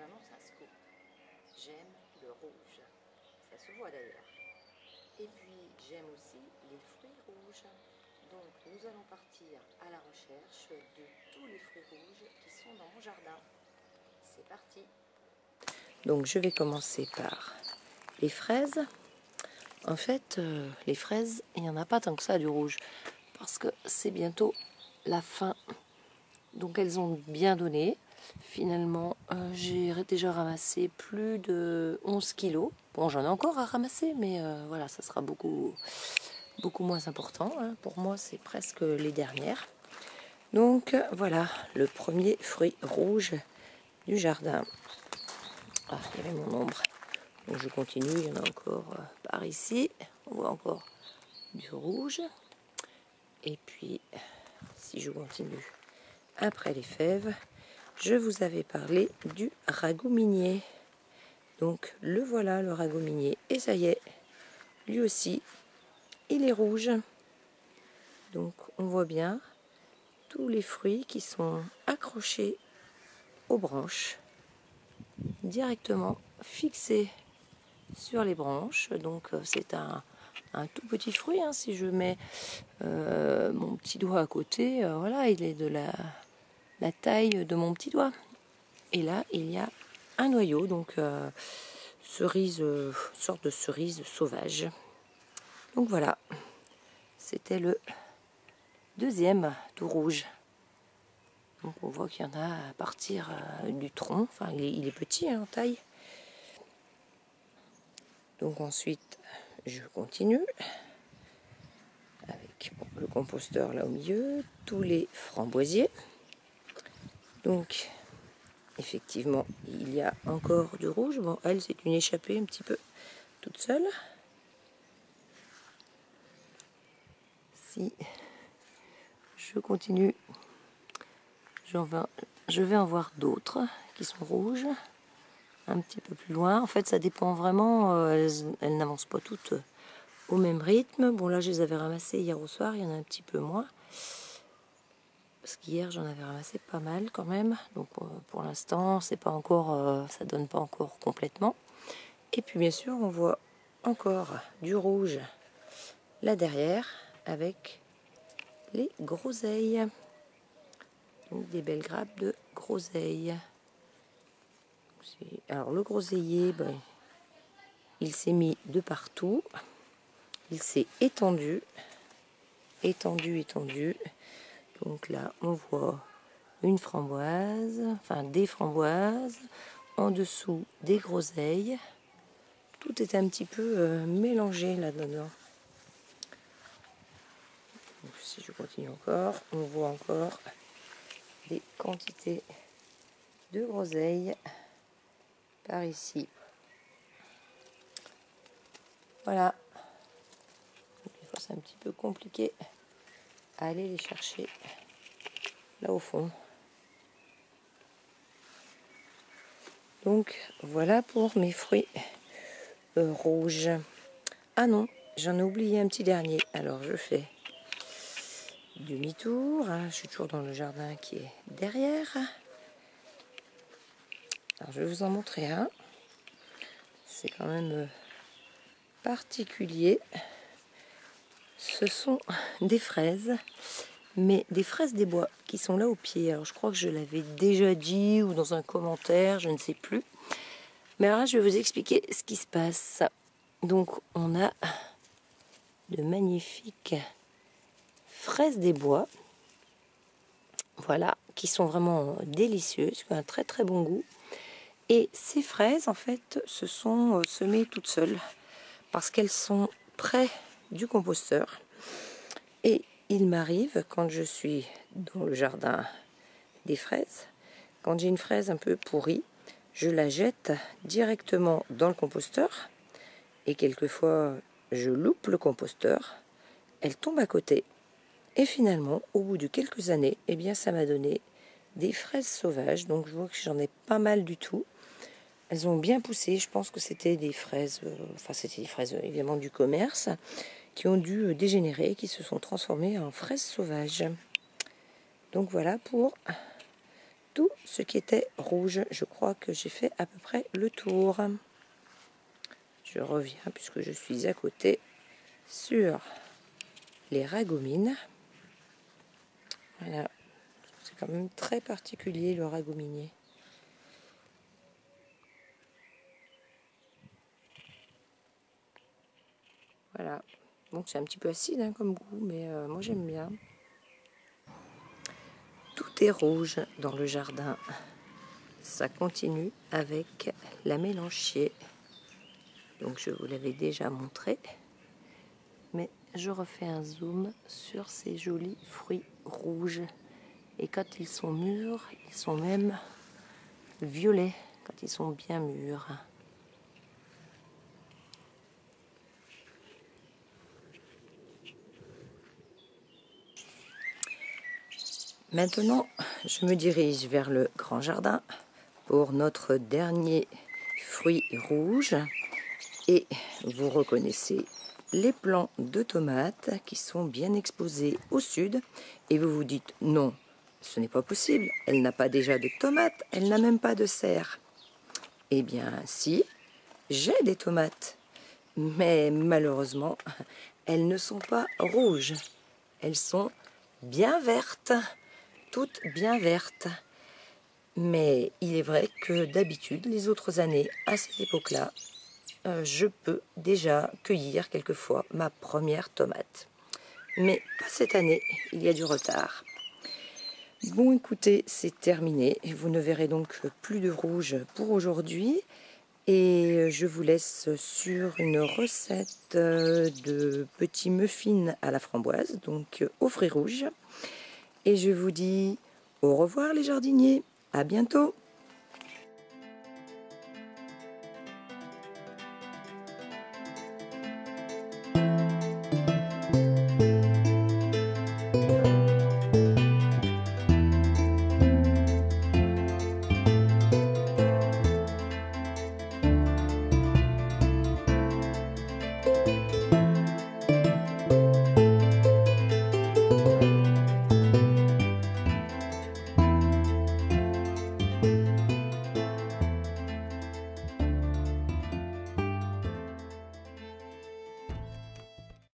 j'annonce un scoop. J'aime le rouge. Ça se voit d'ailleurs. Et puis, j'aime aussi les fruits rouges. Donc, nous allons partir à la recherche de tous les fruits rouges qui sont dans mon jardin. C'est parti. Donc, je vais commencer par les fraises. En fait, les fraises, il n'y en a pas tant que ça du rouge. Parce que c'est bientôt la fin. Donc, elles ont bien donné. Finalement, j'ai déjà ramassé plus de 11 kilos. Bon, j'en ai encore à ramasser, mais voilà, ça sera beaucoup moins important. Hein. Pour moi, c'est presque les dernières. Donc, voilà, le premier fruit rouge du jardin. Ah, il y avait mon ombre. Donc, je continue, il y en a encore par ici. On voit encore du rouge. Et puis, si je continue après les fèves, je vous avais parlé du ragoût minier. Donc le voilà, le ragoût minier. Et ça y est, lui aussi, il est rouge. Donc on voit bien tous les fruits qui sont accrochés aux branches, directement fixés sur les branches. Donc c'est un tout petit fruit. Hein. Si je mets mon petit doigt à côté, voilà, il est de la taille de mon petit doigt. Et là, il y a un noyau, donc cerise, sorte de cerise sauvage. Donc voilà, c'était le deuxième tout rouge. Donc on voit qu'il y en a à partir du tronc, enfin il est petit hein, en taille. Donc ensuite, je continue avec le composteur là au milieu, tous les framboisiers. Donc effectivement, il y a encore du rouge. Bon, elle, c'est une échappée un petit peu toute seule. Si je continue, je vais en voir d'autres qui sont rouges, un petit peu plus loin. En fait, ça dépend vraiment, elles n'avancent pas toutes au même rythme. Bon, là, je les avais ramassées hier au soir, il y en a un petit peu moins. Parce qu'hier, j'en avais ramassé pas mal quand même. Donc, pour l'instant, c'est pas encore, ça donne pas encore complètement. Et puis, bien sûr, on voit encore du rouge là derrière avec les groseilles. Donc des belles grappes de groseilles. Alors le groseillier, ben, il s'est mis de partout. Il s'est étendu. Étendu. Donc là, on voit une framboise, enfin des framboises. En dessous, des groseilles. Tout est un petit peu mélangé là-dedans. Si je continue encore, on voit encore des quantités de groseilles par ici. Voilà. Des fois, c'est un petit peu compliqué à aller les chercher là au fond. Donc, voilà pour mes fruits rouges. Ah non, j'en ai oublié un petit dernier. Alors, je fais demi-tour. Hein. Je suis toujours dans le jardin qui est derrière. Alors, je vais vous en montrer un. C'est quand même particulier. Ce sont des fraises, mais des fraises des bois qui sont là au pied. Alors je crois que je l'avais déjà dit ou dans un commentaire, je ne sais plus. Mais alors là, je vais vous expliquer ce qui se passe. Donc on a de magnifiques fraises des bois, voilà, qui sont vraiment délicieuses, qui ont un très très bon goût. Et ces fraises, en fait, se sont semées toutes seules parce qu'elles sont près du composteur. Et il m'arrive, quand je suis dans le jardin des fraises, quand j'ai une fraise un peu pourrie, je la jette directement dans le composteur. Et quelquefois, je loupe le composteur, elle tombe à côté. Et finalement, au bout de quelques années, eh bien, ça m'a donné des fraises sauvages. Donc, je vois que j'en ai pas mal du tout. Elles ont bien poussé. Je pense que c'était des fraises, c'était des fraises évidemment du commerce, qui ont dû dégénérer, qui se sont transformées en fraises sauvages. Donc voilà pour tout ce qui était rouge. Je crois que j'ai fait à peu près le tour. Je reviens puisque je suis à côté sur les ragomines. Voilà, c'est quand même très particulier le ragominier. Voilà, donc c'est un petit peu acide hein, comme goût, mais moi j'aime bien. Tout est rouge dans le jardin. Ça continue avec la mélanchier. Donc je vous l'avais déjà montré, mais je refais un zoom sur ces jolis fruits rouges. Et quand ils sont mûrs, ils sont même violets, quand ils sont bien mûrs. Maintenant, je me dirige vers le grand jardin pour notre dernier fruit rouge. Et vous reconnaissez les plants de tomates qui sont bien exposés au sud. Et vous vous dites, non, ce n'est pas possible. Elle n'a pas déjà de tomates, elle n'a même pas de serre. Eh bien, si, j'ai des tomates. Mais malheureusement, elles ne sont pas rouges. Elles sont bien vertes, toutes bien vertes. Mais il est vrai que d'habitude, les autres années, à cette époque-là, je peux déjà cueillir quelquefois ma première tomate. Mais pas cette année, il y a du retard. Bon, écoutez, c'est terminé. Vous ne verrez donc plus de rouge pour aujourd'hui. Et je vous laisse sur une recette de petits muffins à la framboise, donc aux fruits rouges. Et je vous dis au revoir les jardiniers, à bientôt.